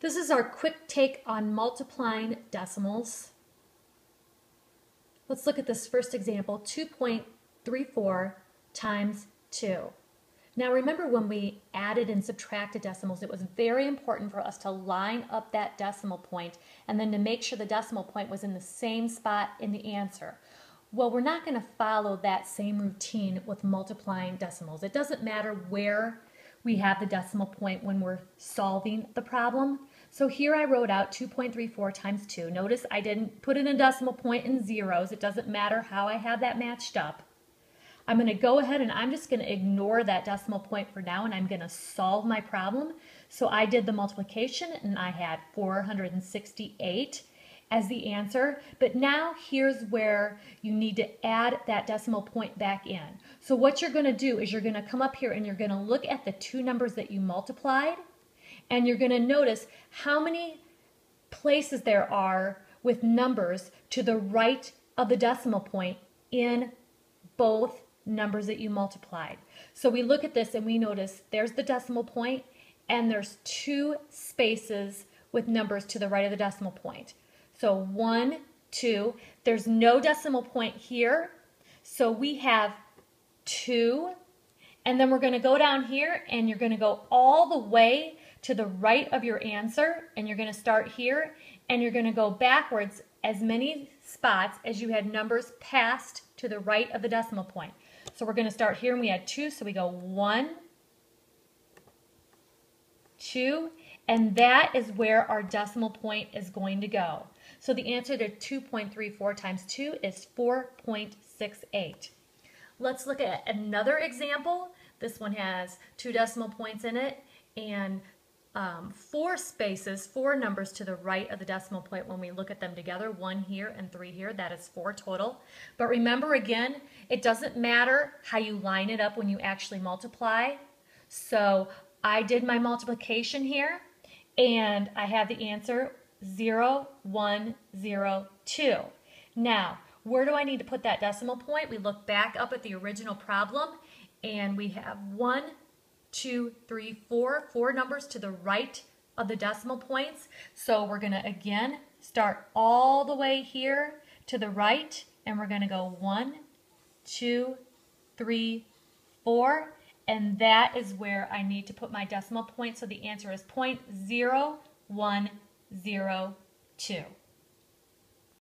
This is our quick take on multiplying decimals. Let's look at this first example, 2.34 times 2. Now remember, when we added and subtracted decimals, it was very important for us to line up that decimal point and then to make sure the decimal point was in the same spot in the answer. Well, we're not going to follow that same routine with multiplying decimals. It doesn't matter where we have the decimal point when we're solving the problem. So here I wrote out 2.34 times 2. Notice I didn't put in a decimal point in zeros. It doesn't matter how I have that matched up. I'm going to go ahead and I'm just going to ignore that decimal point for now, and I'm going to solve my problem. So I did the multiplication and I had 468 as the answer. But now here's where you need to add that decimal point back in. So what you're going to do is you're going to come up here and you're going to look at the two numbers that you multiplied, and you're going to notice how many places there are with numbers to the right of the decimal point in both numbers that you multiplied. So we look at this and we notice there's the decimal point and there's two spaces with numbers to the right of the decimal point. So 1, 2, there's no decimal point here, so we have 2, and then we're going to go down here and you're going to go all the way to the right of your answer, and you're going to start here and you're going to go backwards as many spots as you had numbers past to the right of the decimal point. So we're going to start here and we had 2, so we go 1, 2, and that is where our decimal point is going to go. So the answer to 2.34 times 2 is 4.68. Let's look at another example. This one has 2 decimal points in it and 4 spaces, 4 numbers to the right of the decimal point when we look at them together, 1 here and 3 here. That is 4 total. But remember, again, it doesn't matter how you line it up when you actually multiply. So I did my multiplication here and I have the answer 0, 1, 0, 2. Now, where do I need to put that decimal point? We look back up at the original problem and we have 1, 2, 3, 4, 4 numbers to the right of the decimal points. So we're going to again start all the way here to the right, and we're going to go 1, 2, 3, 4, and that is where I need to put my decimal point. So the answer is 0.0102.